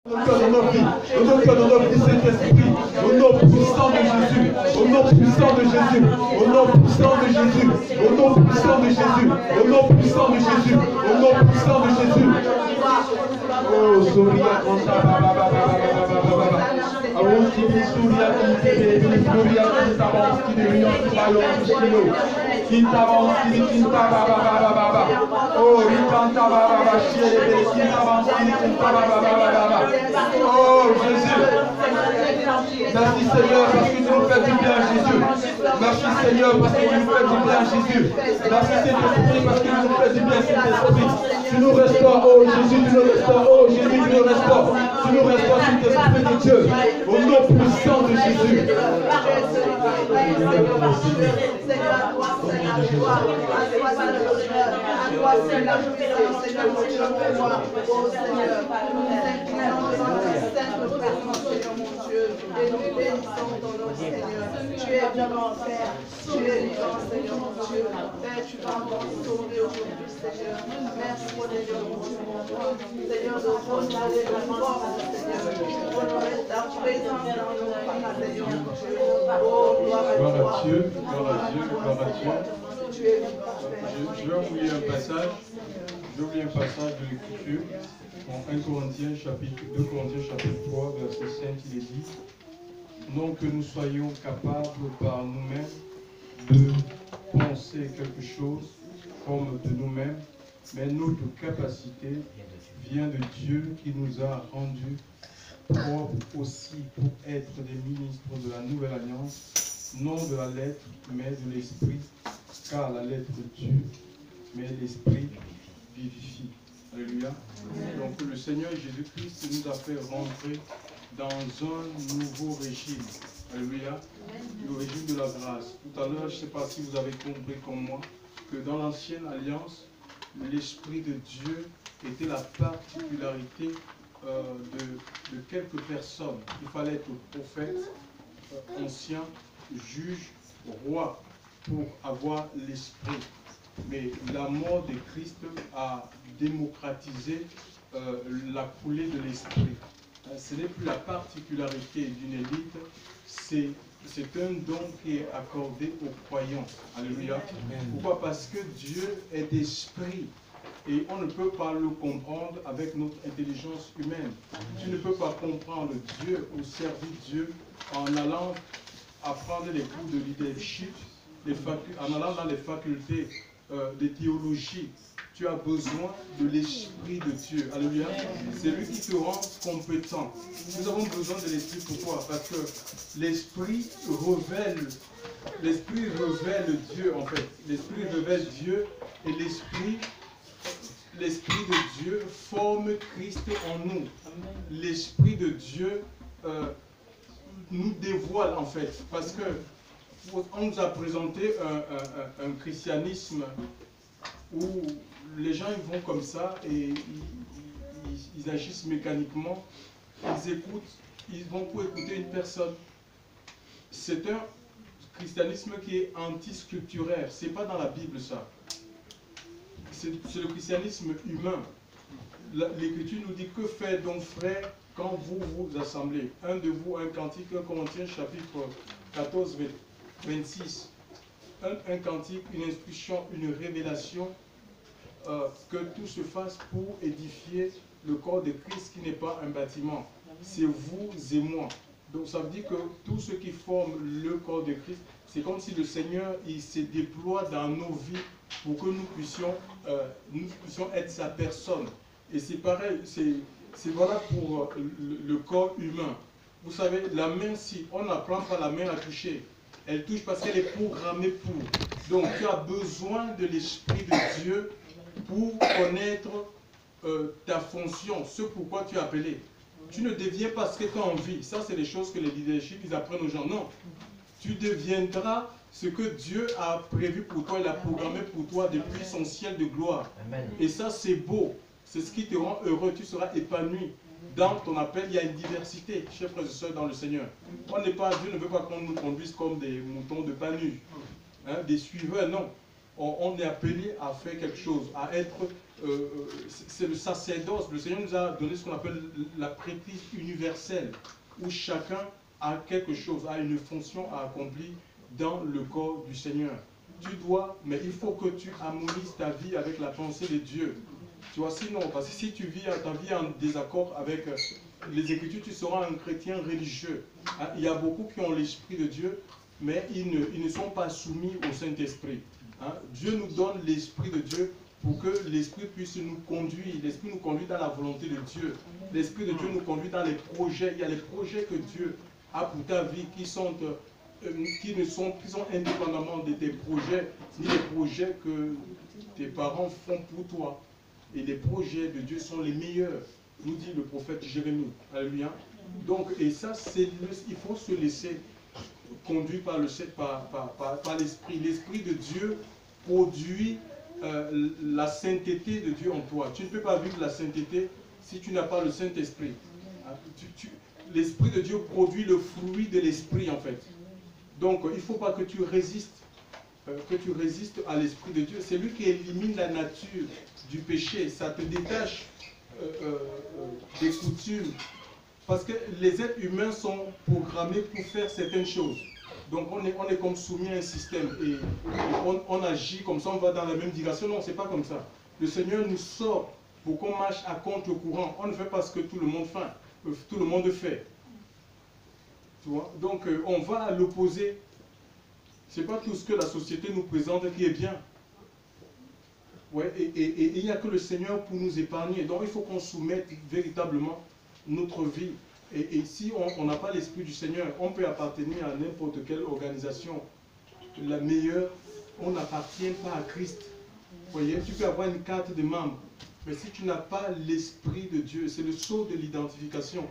Dans nos vies, dans nos cœurs, dans notre Saint-Esprit, au nom puissant de Jésus, au nom puissant de Jésus, au nom puissant de Jésus, au nom puissant de Jésus, au nom puissant de Jésus, au nom puissant de Jésus. Oh, Soria, oh Jésus, merci Seigneur parce que tu nous fais du bien Jésus. Merci Seigneur parce que tu nous fais du bien Jésus. Merci Saint-Esprit parce que tu nous fais du bien Saint-Esprit. Tu nous restaures, oh Jésus, tu nous restaures, oh Jésus, tu nous restaures. Tu nous restaures, Saint-Esprit de Dieu, au nom puissant de Jésus. Tu es vivant, Père. Tu es vivant, Seigneur, mon Dieu. Père, tu vas encore sauver aujourd'hui, Seigneur. Merci, Seigneur, mon Dieu, mon roi. Seigneur, de honorer la force, Seigneur. Honorer ta présence dans nos vies, Seigneur, mon Dieu. Oh, gloire à Dieu. Gloire à Dieu, gloire à Dieu. Tu es vivant, Père. Je vais vous lire un passage. Je vais vous lire un passage de l'Écriture. En 2 Corinthiens chapitre 3, verset 5, il est dit: non que nous soyons capables par nous-mêmes de penser quelque chose comme de nous-mêmes, mais notre capacité vient de Dieu qui nous a rendus propres aussi pour être des ministres de la nouvelle alliance, non de la lettre, mais de l'esprit, car la lettre tue, mais l'esprit vivifie. Alléluia. Donc le Seigneur Jésus-Christ nous a fait rentrer dans un nouveau régime. Alléluia. Le régime de la grâce. Tout à l'heure, je ne sais pas si vous avez compris comme moi, que dans l'ancienne alliance, l'Esprit de Dieu était la particularité de quelques personnes. Il fallait être prophète, ancien, juge, roi, pour avoir l'Esprit. Mais la mort de Christ a démocratisé la coulée de l'Esprit. Ce n'est plus la particularité d'une élite, c'est un don qui est accordé aux croyants. Alléluia. Pourquoi? Parce que Dieu est esprit et on ne peut pas le comprendre avec notre intelligence humaine. Tu ne peux pas comprendre Dieu ou servir Dieu en allant apprendre les cours de leadership, en allant dans les facultés de théologie. Tu as besoin de l'Esprit de Dieu. Alléluia. C'est lui qui te rend compétent. Nous avons besoin de l'Esprit. Pourquoi? Parce que l'Esprit révèle Dieu en fait. L'Esprit révèle Dieu et l'Esprit de Dieu forme Christ en nous. L'Esprit de Dieu nous dévoile en fait. Parce que on nous a présenté un christianisme où les gens ils vont comme ça et ils agissent mécaniquement, ils écoutent, ils vont pour écouter une personne. C'est un christianisme qui est anti-scripturaire, c'est pas dans la Bible ça. C'est le christianisme humain. L'Écriture nous dit: que fait donc frère quand vous vous assemblez? Un de vous, un cantique, 1 Corinthiens chapitre 14, 26. Un cantique, une instruction, une révélation, que tout se fasse pour édifier le corps de Christ qui n'est pas un bâtiment. C'est vous et moi. Donc ça veut dire que tous ceux qui forment le corps de Christ, c'est comme si le Seigneur il se déploie dans nos vies pour que nous puissions être sa personne. Et c'est pareil, c'est voilà pour le corps humain. Vous savez, la main, si on n'apprend pas la main à toucher, elle touche parce qu'elle est programmée pour. Donc tu as besoin de l'Esprit de Dieu pour connaître ta fonction, ce pourquoi tu es appelé. Tu ne deviens pas ce que tu as envie. Ça, c'est les choses que les leaderships ils apprennent aux gens. Non. Tu deviendras ce que Dieu a prévu pour toi, il a programmé pour toi depuis son ciel de gloire. Amen. Et ça, c'est beau. C'est ce qui te rend heureux. Tu seras épanoui. Dans ton appel, il y a une diversité, chers frères et sœurs, dans le Seigneur. On n'est pas, Dieu ne veut pas qu'on nous conduise comme des moutons de panuche, hein, des suiveurs, non. On est appelé à faire quelque chose, à être c'est le sacerdoce. Le Seigneur nous a donné ce qu'on appelle la prêtrise universelle, où chacun a quelque chose, a une fonction à accomplir dans le corps du Seigneur. Tu dois, mais il faut que tu harmonises ta vie avec la pensée de Dieu. Tu vois, sinon, parce que si tu vis ta vie en désaccord avec les Écritures, tu seras un chrétien religieux. Hein, il y a beaucoup qui ont l'Esprit de Dieu, mais ils ne sont pas soumis au Saint-Esprit. Hein. Dieu nous donne l'Esprit de Dieu pour que l'Esprit puisse nous conduire. L'Esprit nous conduit dans la volonté de Dieu. L'Esprit de Dieu nous conduit dans les projets. Il y a les projets que Dieu a pour ta vie qui sont indépendamment de tes projets, ni les projets que tes parents font pour toi. Et les projets de Dieu sont les meilleurs, nous dit le prophète Jérémie. Alléluia. Donc, et ça, il faut se laisser conduire par l'Esprit. L'Esprit de Dieu produit la sainteté de Dieu en toi. Tu ne peux pas vivre la sainteté si tu n'as pas le Saint-Esprit. L'Esprit de Dieu produit le fruit de l'Esprit, en fait. Donc, il ne faut pas que tu résistes à l'Esprit de Dieu. C'est lui qui élimine la nature du péché. Ça te détache des coutumes. Parce que les êtres humains sont programmés pour faire certaines choses. Donc, on est comme soumis à un système. Et on agit comme ça, on va dans la même direction. Non, ce n'est pas comme ça. Le Seigneur nous sort pour qu'on marche à contre-courant. On ne fait pas ce que tout le monde fait. Tu vois? Donc, on va à l'opposé. Ce n'est pas tout ce que la société nous présente qui est bien. Ouais, et il n'y a que le Seigneur pour nous épargner. Donc, il faut qu'on soumette véritablement notre vie. Et si on n'a pas l'Esprit du Seigneur, on peut appartenir à n'importe quelle organisation. La meilleure, on n'appartient pas à Christ. Vous voyez, tu peux avoir une carte de membre. Mais si tu n'as pas l'Esprit de Dieu, c'est le sceau de l'identification.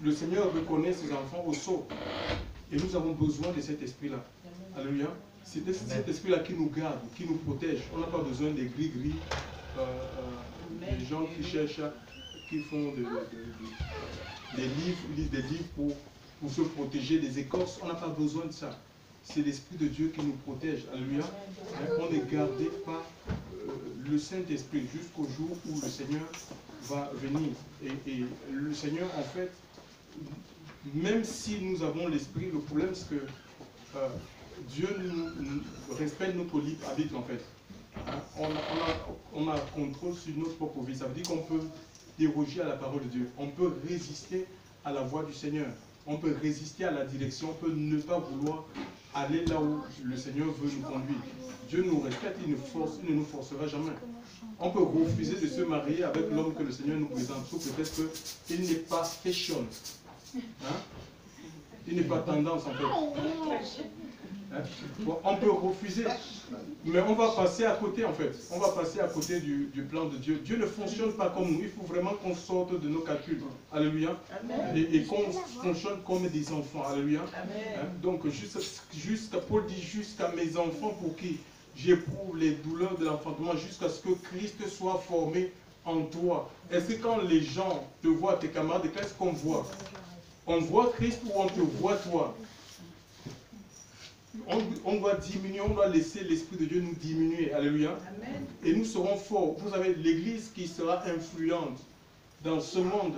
Le Seigneur reconnaît ses enfants au sceau. Et nous avons besoin de cet esprit-là. Alléluia. C'est cet esprit-là qui nous garde, qui nous protège. On n'a pas besoin des gris-gris, des gens qui cherchent, qui font des livres, lisent des livres pour se protéger des écorces. On n'a pas besoin de ça. C'est l'Esprit de Dieu qui nous protège. Alléluia. On est gardé par le Saint-Esprit jusqu'au jour où le Seigneur va venir. Et le Seigneur, en fait, même si nous avons l'Esprit, le problème c'est que Dieu nous respecte notre libre arbitre, en fait. On a contrôle sur notre propre vie. Ça veut dire qu'on peut déroger à la parole de Dieu. On peut résister à la voix du Seigneur. On peut résister à la direction. On peut ne pas vouloir aller là où le Seigneur veut nous conduire. Dieu nous respecte, il ne nous forcera jamais. On peut refuser de se marier avec l'homme que le Seigneur nous présente, sauf peut-être qu'il n'est pas fashion. Hein? Il n'est pas tendance, en fait. Hein? On peut refuser, mais on va passer à côté, en fait. On va passer à côté du plan de Dieu. Dieu ne fonctionne pas comme nous. Il faut vraiment qu'on sorte de nos calculs. Alléluia. Et qu'on fonctionne comme des enfants. Alléluia. Hein? Donc, Paul dit jusqu'à mes enfants pour qui j'éprouve les douleurs de l'enfantement jusqu'à ce que Christ soit formé en toi. Est-ce que quand les gens te voient, tes camarades, qu'est-ce qu'on voit? On voit Christ ou on te voit toi? On doit diminuer, on doit laisser l'Esprit de Dieu nous diminuer. Alléluia. Amen. Et nous serons forts. Vous savez, l'Église qui sera influente dans ce monde,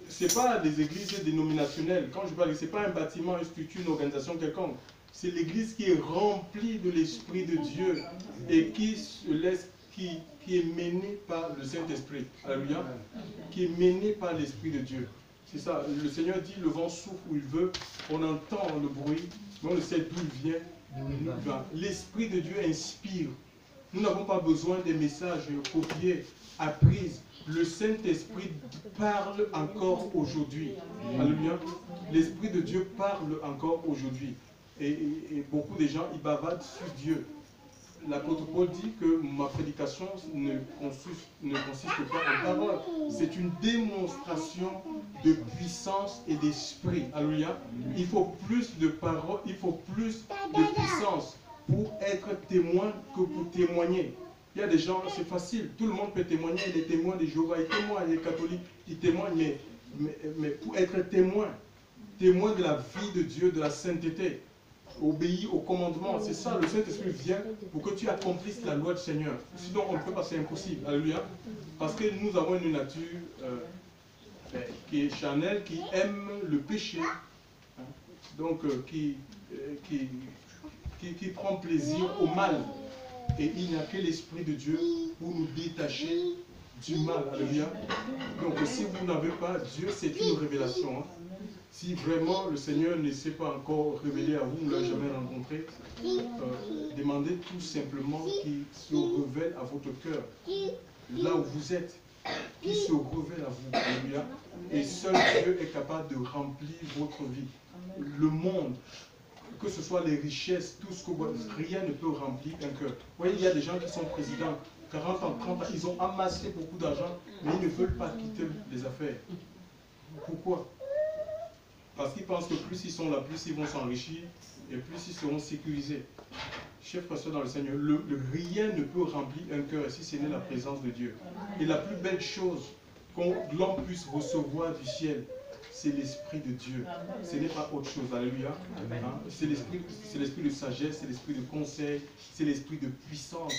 ce n'est pas des églises dénominationnelles. Quand je parle, ce n'est pas un bâtiment, une structure, une organisation quelconque. C'est l'Église qui est remplie de l'Esprit de Dieu et qui est menée par le Saint-Esprit. Alléluia. Qui est menée par l'Esprit de Dieu. C'est ça. Le Seigneur dit, le vent souffle où il veut. On entend le bruit, mais on ne sait d'où il vient. L'Esprit de Dieu inspire. Nous n'avons pas besoin des messages copiés, appris. Le Saint-Esprit parle encore aujourd'hui. Alléluia. L'Esprit de Dieu parle encore aujourd'hui. Et beaucoup de gens, ils bavardent sur Dieu. L'apôtre Paul dit que ma prédication ne consiste pas en parole. C'est une démonstration de puissance et d'esprit. Alléluia. Il faut plus de paroles, il faut plus de puissance pour être témoin que pour témoigner. Il y a des gens, c'est facile, tout le monde peut témoigner, les témoins de Jéhovah, ils témoignent, les catholiques, ils témoignent, mais pour être témoin de la vie de Dieu, de la sainteté, obéis au commandement. C'est ça, le Saint-Esprit vient pour que tu accomplisses la loi du Seigneur. Sinon, on ne peut pas, c'est impossible. Alléluia. Parce que nous avons une nature qui est charnelle, qui aime le péché. Hein. Donc, qui prend plaisir au mal. Et il n'y a que l'Esprit de Dieu pour nous détacher du mal. Alléluia. Donc, si vous n'avez pas Dieu, c'est une révélation. Hein. Si vraiment le Seigneur ne s'est pas encore révélé à vous, vous ne l'avez jamais rencontré, demandez tout simplement qu'il se révèle à votre cœur, là où vous êtes, qu'il se révèle à vous. Alléluia. Et seul Dieu est capable de remplir votre vie. Le monde, que ce soit les richesses, tout ce que rien ne peut remplir un cœur. Vous voyez, il y a des gens qui sont présidents, 40 ans, 30 ans, ils ont amassé beaucoup d'argent, mais ils ne veulent pas quitter les affaires. Pourquoi? Parce qu'ils pensent que plus ils sont là, plus ils vont s'enrichir et plus ils seront sécurisés. Chers frères et sœurs dans le Seigneur, rien ne peut remplir un cœur si ce n'est la présence de Dieu. Et la plus belle chose que l'homme puisse recevoir du ciel, c'est l'Esprit de Dieu. Ce n'est pas autre chose. Alléluia. Hein? C'est l'esprit de sagesse, c'est l'esprit de conseil, c'est l'esprit de puissance.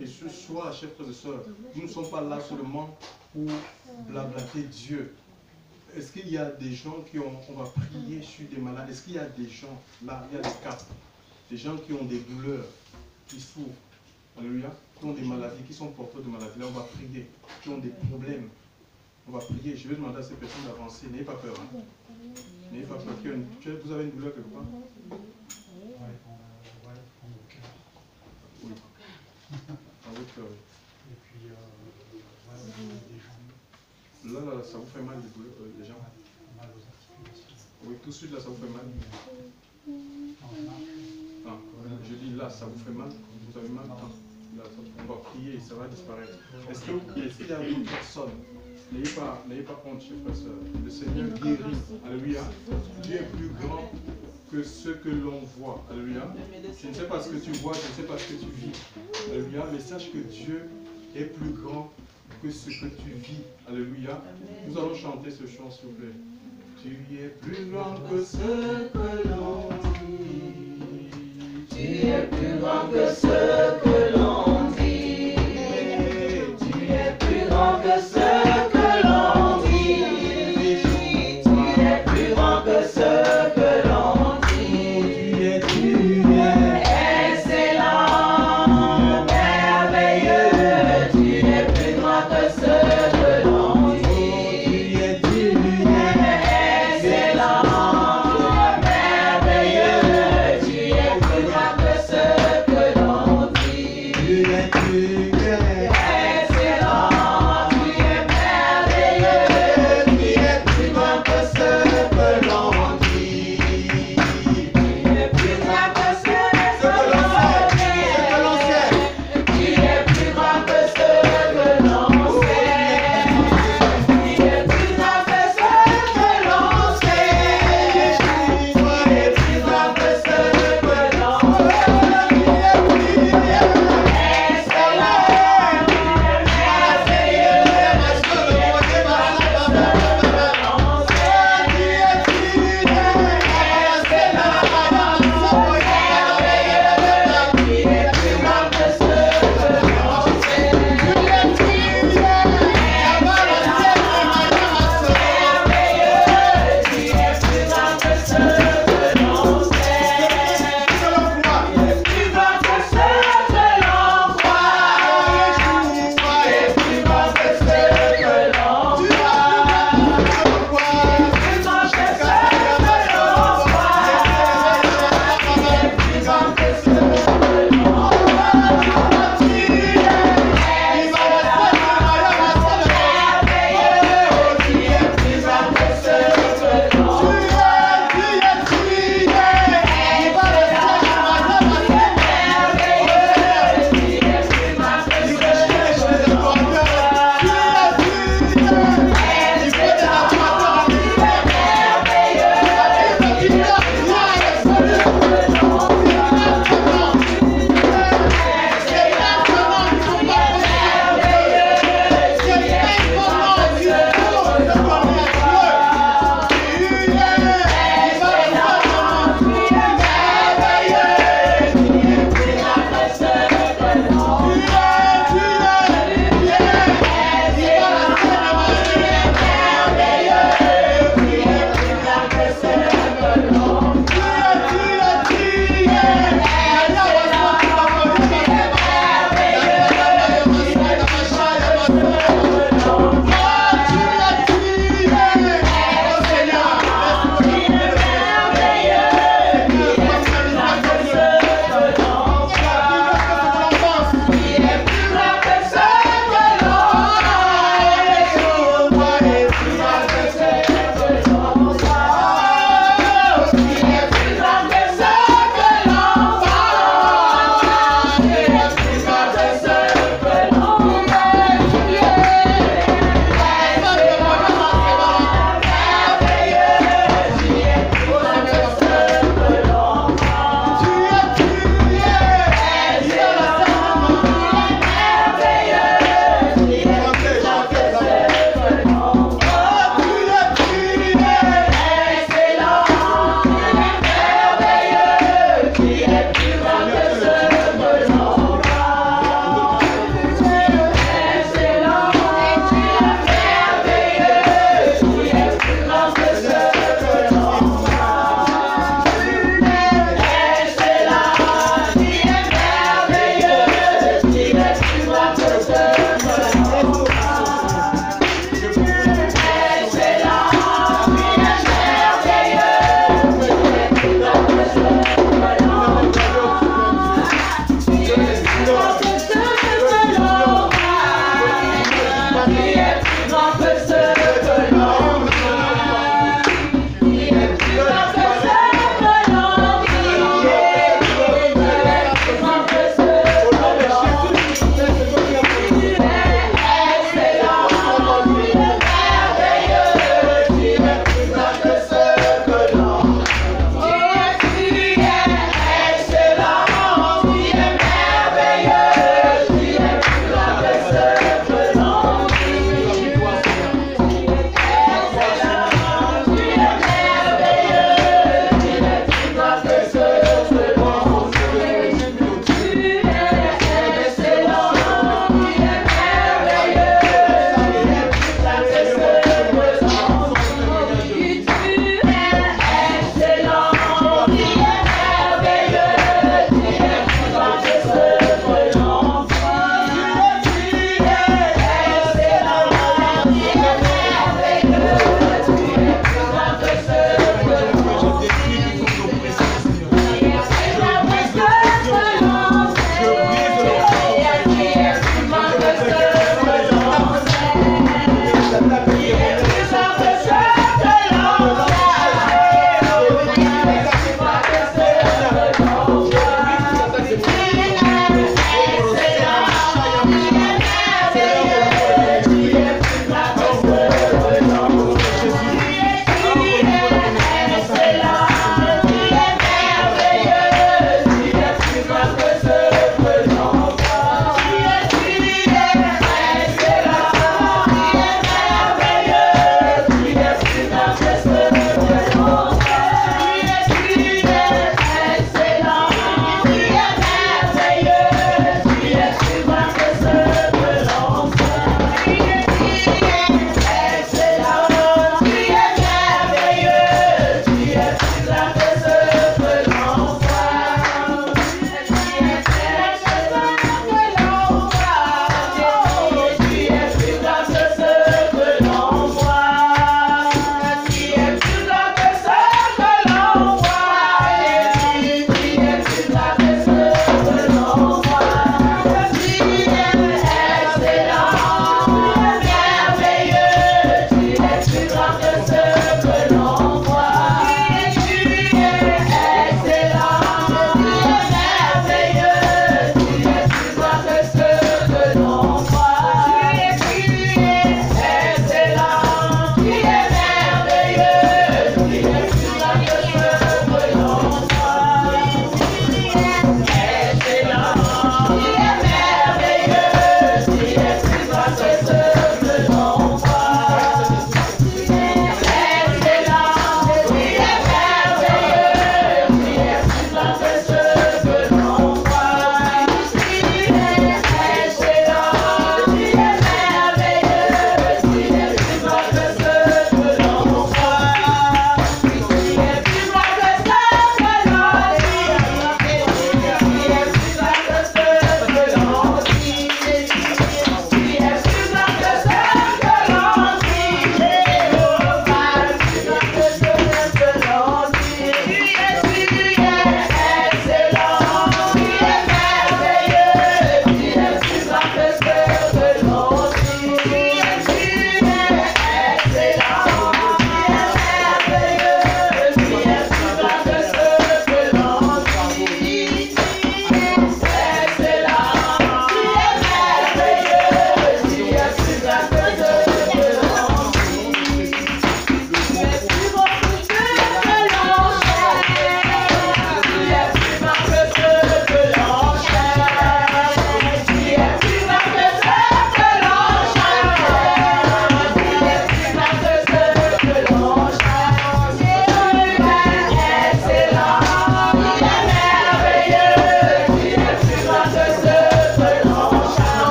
Et ce soir, chers frères et sœurs, nous ne sommes pas là seulement pour blablater Dieu. Est-ce qu'il y a des gens on va prier sur des malades? Est-ce qu'il y a des gens, là, il y a des cas, des gens qui ont des douleurs, qui souffrent, alléluia, qui ont des maladies, qui sont porteurs de maladies? Là, on va prier, qui ont des problèmes. On va prier. Je vais demander à ces personnes d'avancer. N'ayez pas peur. Hein. N'ayez pas peur. Vous avez une douleur quelque part? Oui. Dans votre cœur, oui. Et puis, des jambes. Là, ça vous fait mal les jambes? Mal aux articulations. Oui, tout de suite, là, ça vous fait mal? Non, je dis là, ça vous fait mal? Vous avez mal? Là, on va prier et ça va disparaître. Est-ce qu'il y a une personne? N'ayez pas honte, chers frères et sœurs. Le Seigneur guérit. Alléluia. Dieu est plus grand que ce que l'on voit. Alléluia. Je ne sais pas ce que tu vois, je ne sais pas ce que tu vis. Alléluia. Mais sache que Dieu est plus grand que ce que tu vis. Alléluia. Nous allons chanter ce chant, s'il vous plaît. Tu es plus grand que ce que l'on dit. Tu es plus grand que ce que l'on dit. Tu es plus grand que ce que l'on dit. Tu es plus grand que ce que l'on dit. Tu es excellent, merveilleux. Tu es plus grand que ce que l'on dit. Tu es excellent, merveilleux. Tu es plus grand que ce que l'on dit.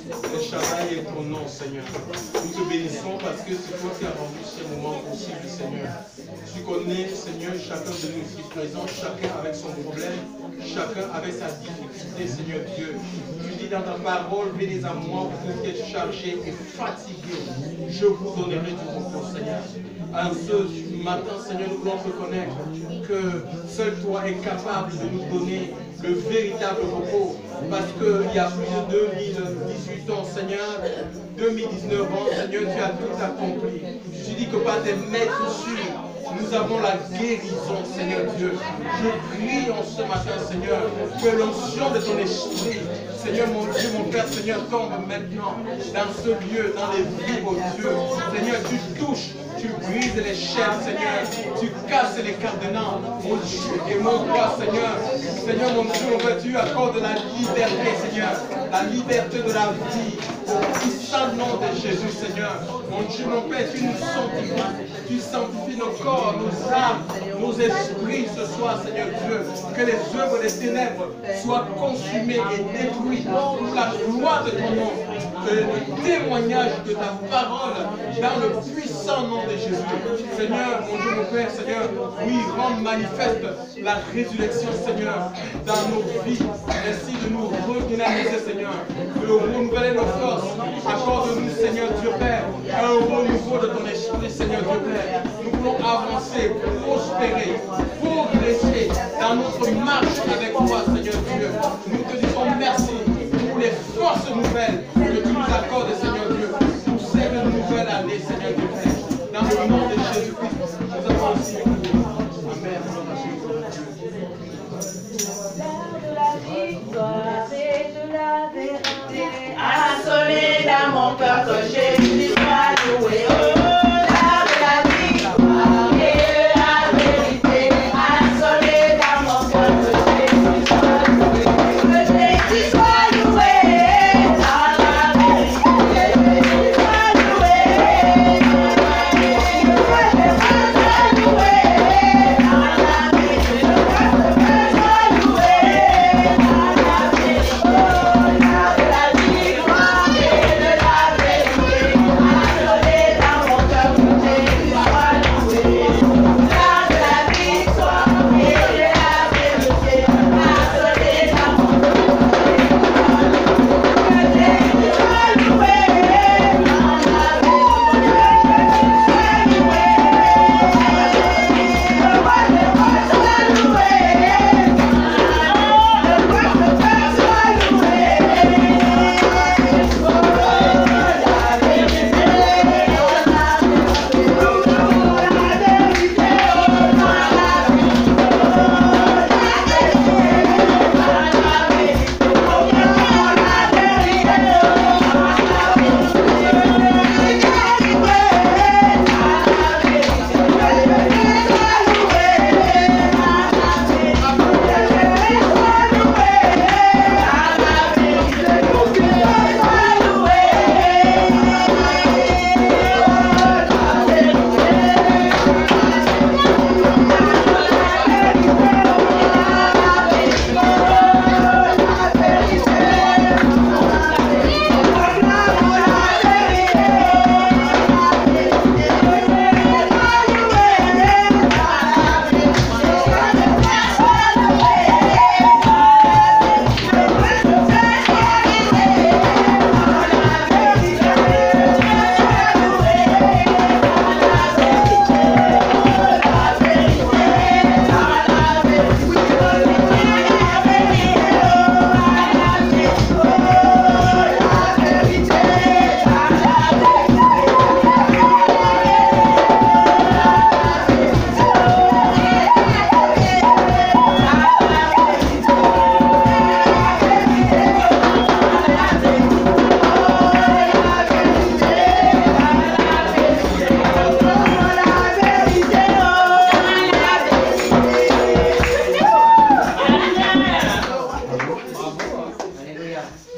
Le Shaddai est ton nom, Seigneur. Nous te bénissons parce que c'est toi qui as rendu ces moments possibles, Seigneur. Tu connais, Seigneur, chacun de nous ici présents, chacun avec son problème, chacun avec sa difficulté, Seigneur Dieu. Tu dis dans ta parole, venez à moi, vous qui êtes chargés et fatigués, je vous donnerai du repos, Seigneur. En ce matin, Seigneur, nous voulons reconnaître que seul toi es capable de nous donner le véritable repos, parce qu'il y a plus de 2018 ans, Seigneur, 2019 ans, Seigneur, tu as tout accompli. Tu dis que par tes maîtres sûrs, nous avons la guérison, Seigneur Dieu. Je prie en ce matin, Seigneur, que l'onction de ton esprit, Seigneur mon Dieu, mon Père, Seigneur, tombe maintenant dans ce lieu, dans les vies, mon Dieu. Seigneur, tu touches, tu brises les chaînes, Seigneur. Tu casses les cadenas, mon Dieu et mon roi, Seigneur. Seigneur, mon Dieu, mon Père, tu accordes la liberté, Seigneur. La liberté de la vie. Au puissant nom de Jésus, Seigneur. Mon Dieu, mon Père, tu nous sanctifies. Tu sanctifies nos corps, nos âmes, nos esprits ce soir, Seigneur Dieu. Que les œuvres des ténèbres soient consumées et détruites pour la gloire de ton nom. Que le témoignage de ta parole dans le puissant nom de Jésus. Seigneur, mon Dieu, mon Père, Seigneur, oui, rends manifeste la résurrection, Seigneur, dans nos vies. Merci de nous redynamiser, Seigneur, de renouveler nos forces. Accorde-nous, Seigneur Dieu Père, un renouveau de ton esprit, Seigneur Dieu Père. Nous voulons avancer, prospérer, progresser dans notre marche avec toi, Seigneur Dieu. Nous te disons merci pour les forces nouvelles que tu nous accordes, Seigneur Dieu, pour cette nouvelle année, Seigneur Dieu Père. Dans le nom de Jésus-Christ, nous avons aussi prié. Amen. Assolé dans mon cœur que Jésus soit loué. Oh, la victoire et la vérité. Assolé dans mon cœur que Jésus soit loué. Que Jésus soit loué dans la vérité. Que Jésus soit loué dans la vérité. Que Jésus soit loué dans la vérité. Que Jésus soit loué dans la vérité.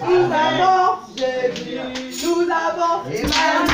Nous avons Jésus, nous avons Emmanuel.